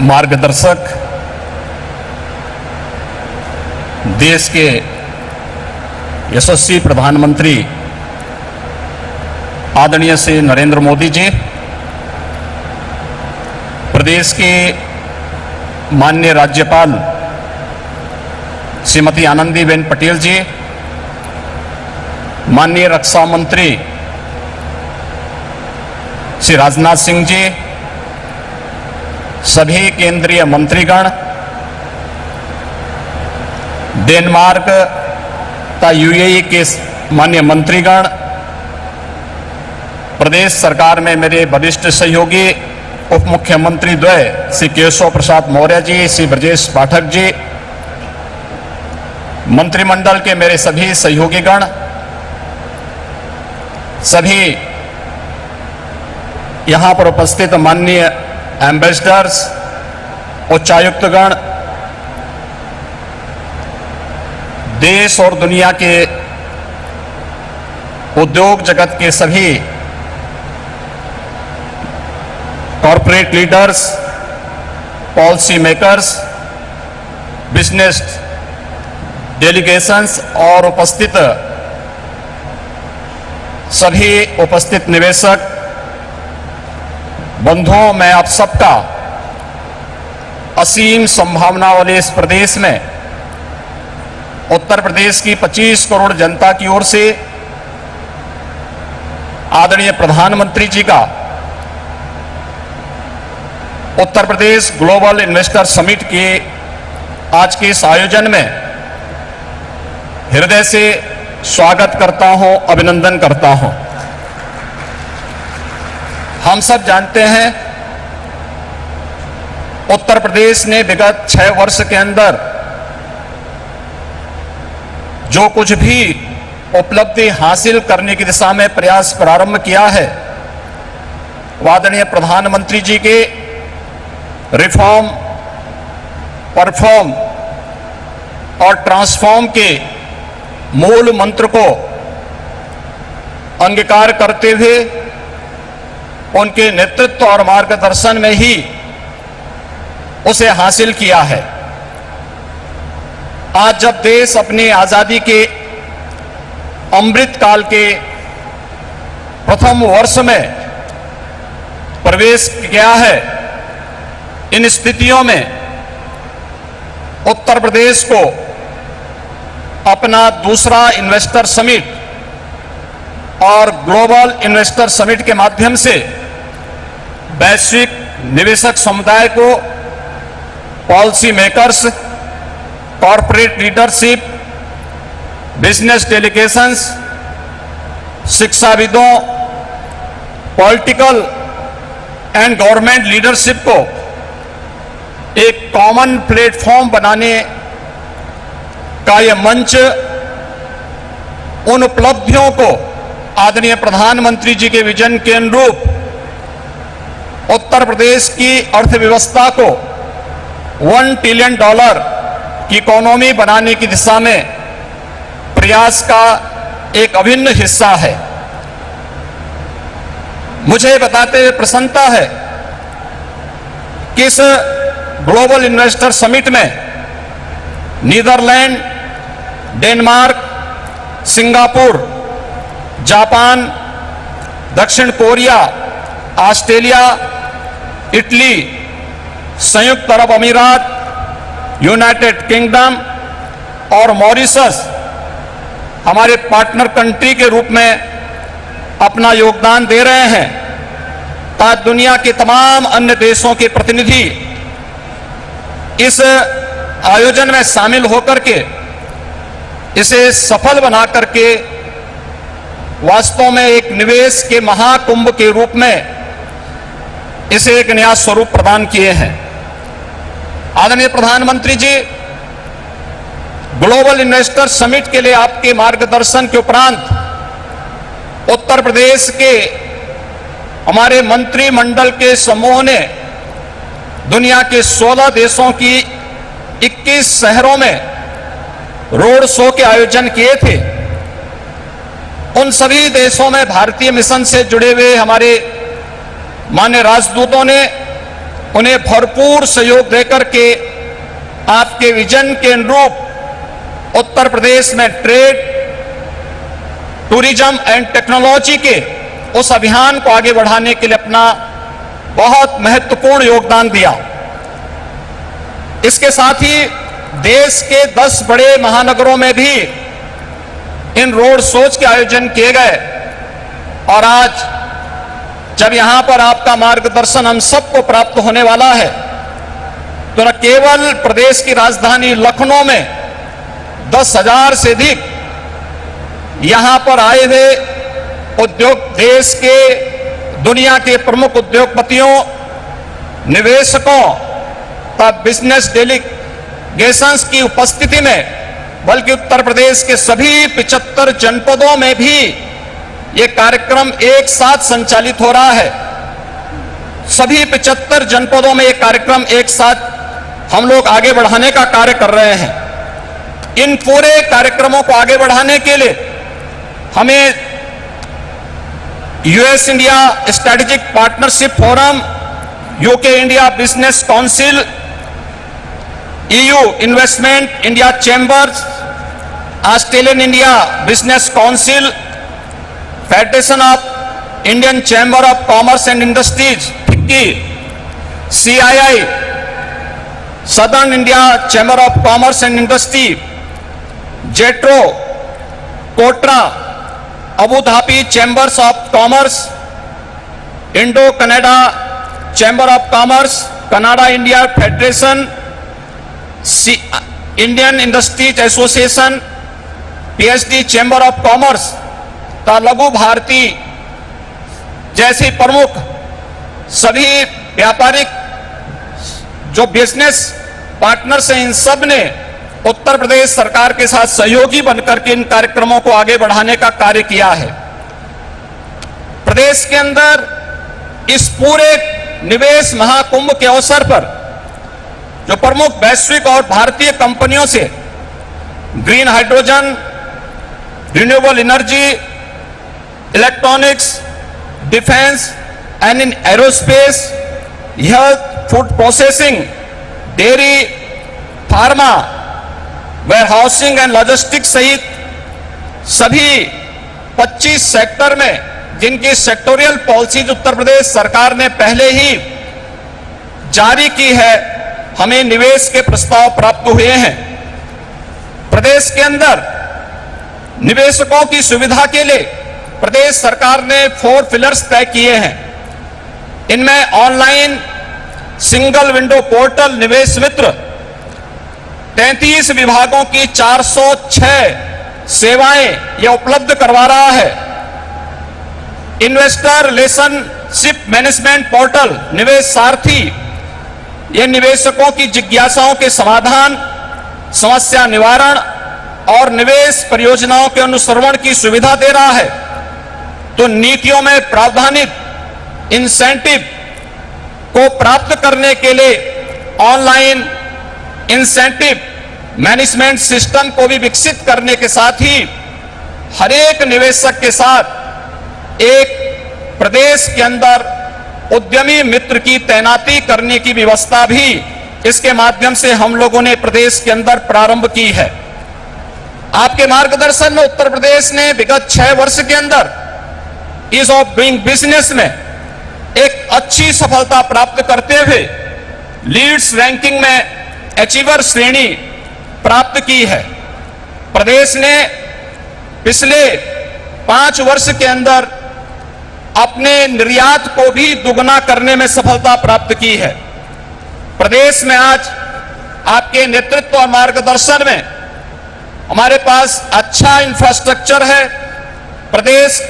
मार्गदर्शक, देश के यशस्वी प्रधानमंत्री आदरणीय श्री नरेंद्र मोदी जी, प्रदेश के माननीय राज्यपाल श्रीमती आनंदीबेन पटेल जी, माननीय रक्षा मंत्री श्री राजनाथ सिंह जी, सभी केंद्रीय मंत्रीगण, डेनमार्क तथा यूएई के माननीय मंत्रीगण, प्रदेश सरकार में मेरे वरिष्ठ सहयोगी उप मुख्यमंत्री द्वय श्री केशव प्रसाद मौर्य जी, श्री ब्रजेश पाठक जी, मंत्रिमंडल के मेरे सभी सहयोगीगण, सभी यहां पर उपस्थित माननीय एम्बेसडर्स, उच्चायुक्तगण, देश और दुनिया के उद्योग जगत के सभी corporate leaders, policy makers, business delegations और सभी उपस्थित निवेशक बंधुओं, मैं आप सबका असीम संभावना वाले इस प्रदेश में उत्तर प्रदेश की 25 करोड़ जनता की ओर से आदरणीय प्रधानमंत्री जी का Uttar Pradesh global investor summit के आज के इस आयोजन में हृदय से स्वागत करता हूं, अभिनंदन करता हूं। हम सब जानते हैं उत्तर प्रदेश ने विगत 6 वर्ष के अंदर जो कुछ भी उपलब्धि हासिल करने की दिशा में प्रयास प्रारंभ किया है, आदरणीय प्रधानमंत्री जी के रिफॉर्म, परफॉर्म और ट्रांसफॉर्म के मूल मंत्र को अंगीकार करते हुए उनके नेतृत्व और मार्गदर्शन में ही उसे हासिल किया है। आज जब देश अपनी आजादी के अमृत काल के प्रथम वर्ष में प्रवेश किया है, इन स्थितियों में उत्तर प्रदेश को अपना दूसरा इन्वेस्टर समिट और ग्लोबल इन्वेस्टर समिट के माध्यम से वैश्विक निवेशक समुदाय को, policy makers, corporate leadership, business delegations, शिक्षाविदों, पॉलिटिकल एंड गवर्नमेंट लीडरशिप को एक कॉमन प्लेटफॉर्म बनाने का यह मंच उन उपलब्धियों को आदरणीय प्रधानमंत्री जी के विजन के अनुरूप उत्तर प्रदेश की अर्थव्यवस्था को $1 ट्रिलियन की इकोनॉमी बनाने की दिशा में प्रयास का एक अभिन्न हिस्सा है। मुझे बताते हुए प्रसन्नता है कि इस ग्लोबल इन्वेस्टर समिट में नीदरलैंड, डेनमार्क, सिंगापुर, जापान, दक्षिण कोरिया, ऑस्ट्रेलिया, इटली, संयुक्त अरब अमीरात, यूनाइटेड किंगडम और मॉरिशस हमारे पार्टनर कंट्री के रूप में अपना योगदान दे रहे हैं, ताकि दुनिया के तमाम अन्य देशों के प्रतिनिधि इस आयोजन में शामिल होकर के इसे सफल बना करके वास्तव में एक निवेश के महाकुंभ के रूप में इसे एक नया स्वरूप प्रदान किए हैं। आदरणीय प्रधानमंत्री जी, ग्लोबल इन्वेस्टर समिट के लिए आपके मार्गदर्शन के उपरांत उत्तर प्रदेश के हमारे मंत्रिमंडल के समूह ने दुनिया के 16 देशों की 21 शहरों में रोड शो के आयोजन किए थे। उन सभी देशों में भारतीय मिशन से जुड़े हुए हमारे मान्य राजदूतों ने उन्हें भरपूर सहयोग देकर के आपके विजन के अनुरूप उत्तर प्रदेश में ट्रेड, टूरिज्म एंड टेक्नोलॉजी के उस अभियान को आगे बढ़ाने के लिए अपना बहुत महत्वपूर्ण योगदान दिया। इसके साथ ही देश के 10 बड़े महानगरों में भी इन रोड शोज के आयोजन किए गए और आज जब यहां पर आपका मार्गदर्शन हम सबको प्राप्त होने वाला है तो न केवल प्रदेश की राजधानी लखनऊ में 10,000 से अधिक यहां पर आए हुए उद्योग, देश के दुनिया के प्रमुख उद्योगपतियों, निवेशकों का बिजनेस डेलीगेशंस की उपस्थिति में, बल्कि उत्तर प्रदेश के सभी 75 जनपदों में भी ये कार्यक्रम एक साथ संचालित हो रहा है। सभी 75 जनपदों में ये कार्यक्रम एक साथ हम लोग आगे बढ़ाने का कार्य कर रहे हैं। इन पूरे कार्यक्रमों को आगे बढ़ाने के लिए हमें US India strategic partnership forum, UK India business council, EU investment India chambers, Australian India business council, federation of Indian chamber of commerce and industries FICCI, CII southern India chamber of commerce and industry, JETRO, KOTRA, Abu Dhabi chambers of commerce, Indo Canada chamber of commerce, Canada India federation, Indian industries association, PHD chamber of commerce का लघु भारती जैसी प्रमुख सभी व्यापारिक जो business partners हैं, इन सब ने उत्तर प्रदेश सरकार के साथ सहयोगी बनकर के इन कार्यक्रमों को आगे बढ़ाने का कार्य किया है। प्रदेश के अंदर इस पूरे निवेश महाकुंभ के अवसर पर जो प्रमुख वैश्विक और भारतीय कंपनियों से green hydrogen, renewable energy, electronics, defence and in aerospace, health, food processing, dairy, pharma, warehousing and logistics सहित सभी 25 सेक्टर में जिनकी सेक्टोरियल पॉलिसीज उत्तर प्रदेश सरकार ने पहले ही जारी की है, हमें निवेश के प्रस्ताव प्राप्त हुए हैं। प्रदेश के अंदर निवेशकों की सुविधा के लिए प्रदेश सरकार ने 4 पिलर्स तय किए हैं। इनमें ऑनलाइन सिंगल विंडो पोर्टल निवेश मित्र, 33 विभागों की 406 सेवाएं यह उपलब्ध करवा रहा है। इन्वेस्टर रिलेशनशिप मैनेजमेंट पोर्टल निवेश सारथी, यह निवेशकों की जिज्ञासाओं के समाधान, समस्या निवारण और निवेश परियोजनाओं के अनुश्रवण की सुविधा दे रहा है। तो नीतियों में प्रावधानित इंसेंटिव को प्राप्त करने के लिए ऑनलाइन इंसेंटिव मैनेजमेंट सिस्टम को भी विकसित करने के साथ ही हर एक निवेशक के साथ एक प्रदेश के अंदर उद्यमी मित्र की तैनाती करने की व्यवस्था भी इसके माध्यम से हम लोगों ने प्रदेश के अंदर प्रारंभ की है। आपके मार्गदर्शन में उत्तर प्रदेश ने विगत 6 वर्ष के अंदर ईज ऑफ डूइंग बिजनेस में एक अच्छी सफलता प्राप्त करते हुए लीड्स रैंकिंग में अचीवर श्रेणी प्राप्त की है। प्रदेश ने पिछले 5 वर्ष के अंदर अपने निर्यात को भी दुगना करने में सफलता प्राप्त की है। प्रदेश में आज आपके नेतृत्व और मार्गदर्शन में हमारे पास अच्छा इंफ्रास्ट्रक्चर है। प्रदेश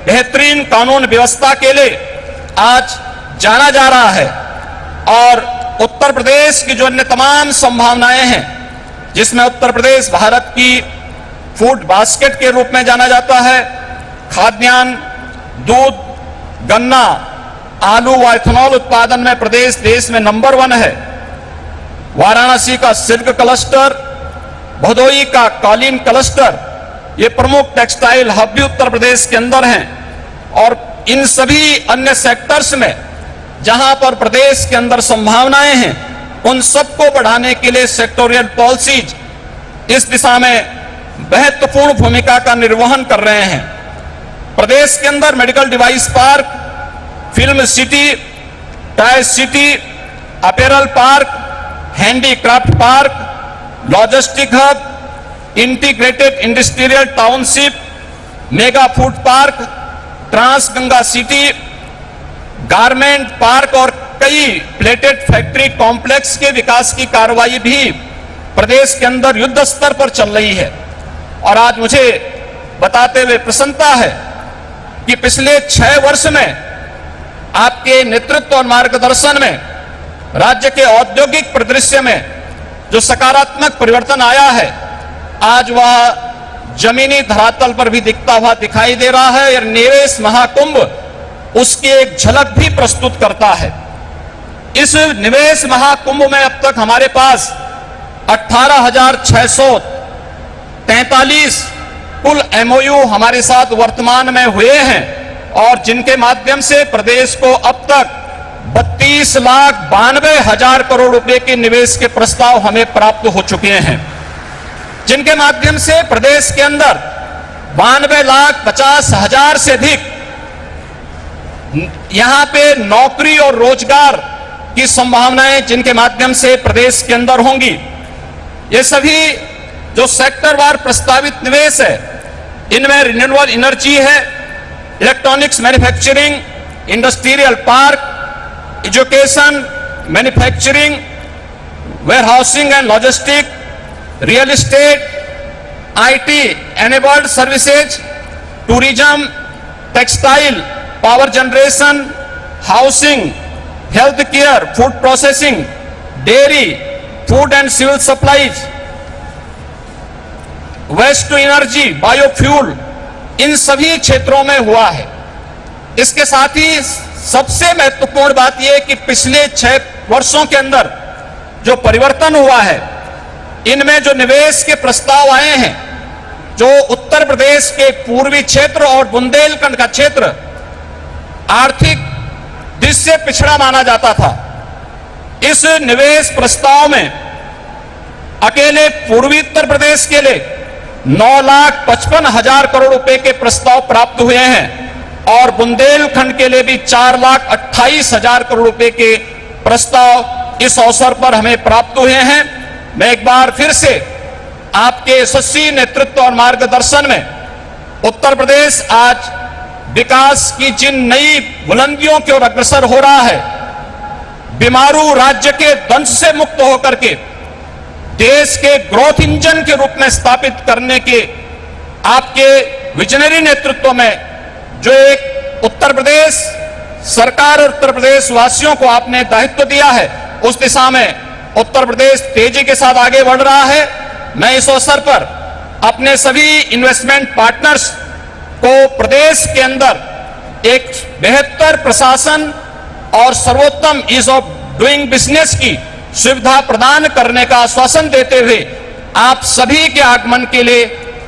बेहतरीन कानून व्यवस्था के लिए आज जाना जा रहा है और उत्तर प्रदेश की जो अन्य तमाम संभावनाएं हैं, जिसमें उत्तर प्रदेश भारत की फूड बास्केट के रूप में जाना जाता है, खाद्यान्न, दूध, गन्ना, आलू व इथेनॉल उत्पादन में प्रदेश देश में नंबर 1 है। वाराणसी का सिल्क क्लस्टर, भदोई का कालीन क्लस्टर, ये प्रमुख टेक्सटाइल हब भी उत्तर प्रदेश के अंदर हैं और इन सभी अन्य सेक्टर्स में जहां पर प्रदेश के अंदर संभावनाएं हैं, उन सबको बढ़ाने के लिए सेक्टोरियल पॉलिसीज इस दिशा में महत्वपूर्ण भूमिका का निर्वहन कर रहे हैं। प्रदेश के अंदर medical device park, film city, tyre city, apparel park, handicraft park, logistic hub, integrated industrial township, mega food park, trans Ganga city, garment park और कई प्लेटेड फैक्ट्री कॉम्प्लेक्स के विकास की कार्रवाई भी प्रदेश के अंदर युद्ध स्तर पर चल रही है। और आज मुझे बताते हुए प्रसन्नता है कि पिछले 6 वर्ष में आपके नेतृत्व और मार्गदर्शन में राज्य के औद्योगिक परिदृश्य में जो सकारात्मक परिवर्तन आया है, आज वह जमीनी धरातल पर भी दिखता हुआ दिखाई दे रहा है। और निवेश महाकुंभ उसकी एक झलक भी प्रस्तुत करता है। इस निवेश महाकुंभ में अब तक हमारे पास 18,643 कुल MOU हमारे साथ वर्तमान में हुए हैं और जिनके माध्यम से प्रदेश को अब तक 32,92,000 करोड़ रुपए के निवेश के प्रस्ताव हमें प्राप्त हो चुके हैं, जिनके माध्यम से प्रदेश के अंदर 92,50,000 से अधिक यहां पे नौकरी और रोजगार की संभावनाएं जिनके माध्यम से प्रदेश के अंदर होंगी। ये सभी जो सेक्टरवार प्रस्तावित निवेश है, इनमें रिन्यूएबल एनर्जी है, electronics manufacturing, industrial park, education, manufacturing, warehousing and logistic, real estate, IT enabled services, tourism, textile, power generation, housing, health care, food processing, dairy, food and civil supplies, waste to energy, biofuel, इन सभी क्षेत्रों में हुआ है। इसके साथ ही सबसे महत्वपूर्ण बात यह है कि पिछले 6 वर्षों के अंदर जो परिवर्तन हुआ है, इनमें जो निवेश के प्रस्ताव आए हैं, जो उत्तर प्रदेश के पूर्वी क्षेत्र और बुंदेलखंड का क्षेत्र आर्थिक दृष्टि से पिछड़ा माना जाता था, इस निवेश प्रस्ताव में अकेले पूर्वी उत्तर प्रदेश के लिए 9,55,000 करोड़ रुपए के प्रस्ताव प्राप्त हुए हैं और बुंदेलखंड के लिए भी 4,28,000 करोड़ रुपए के प्रस्ताव इस अवसर पर हमें प्राप्त हुए हैं। मैं एक बार फिर से आपके यशस्वी नेतृत्व और मार्गदर्शन में उत्तर प्रदेश आज विकास की जिन नई बुलंदियों की ओर अग्रसर हो रहा है, बीमारू राज्य के दंश से मुक्त होकर के देश के ग्रोथ इंजन के रूप में स्थापित करने के आपके विजनरी नेतृत्व में जो एक उत्तर प्रदेश सरकार और उत्तर प्रदेश वासियों को आपने दायित्व दिया है, उस दिशा में उत्तर प्रदेश तेजी के साथ आगे बढ़ रहा है। मैं इस अवसर पर अपने सभी इन्वेस्टमेंट पार्टनर्स को प्रदेश के अंदर एक बेहतर प्रशासन और सर्वोत्तम ईज ऑफ डूइंग बिजनेस की सुविधा प्रदान करने का आश्वासन देते हुए आप सभी के आगमन के लिए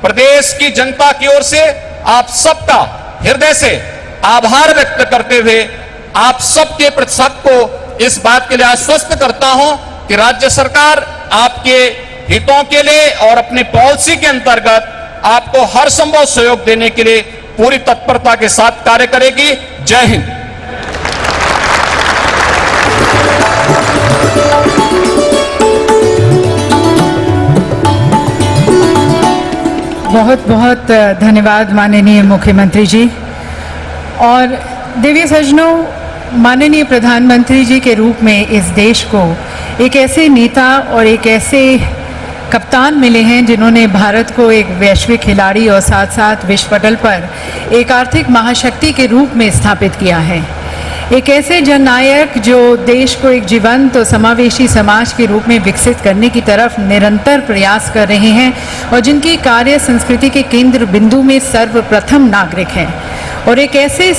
प्रदेश की जनता की ओर से आप सबका हृदय से आभार व्यक्त करते हुए आप सबके प्रति सबको इस बात के लिए आश्वस्त करता हूं कि राज्य सरकार आपके हितों के लिए और अपनी पॉलिसी के अंतर्गत आपको हर संभव सहयोग देने के लिए पूरी तत्परता के साथ कार्य करेगी। जय हिंद। बहुत बहुत धन्यवाद माननीय मुख्यमंत्री जी। और देवी सज्जनों, माननीय प्रधानमंत्री जी के रूप में इस देश को एक ऐसे नेता और एक ऐसे कप्तान मिले हैं जिन्होंने भारत को एक वैश्विक खिलाड़ी और साथ साथ विश्व पटल पर एक आर्थिक महाशक्ति के रूप में स्थापित किया है। एक ऐसे जननायक जो देश को एक जीवंत और समावेशी समाज के रूप में विकसित करने की तरफ निरंतर प्रयास कर रहे हैं और जिनकी कार्य संस्कृति के केंद्र बिंदु में सर्वप्रथम नागरिक हैं। और एक ऐसे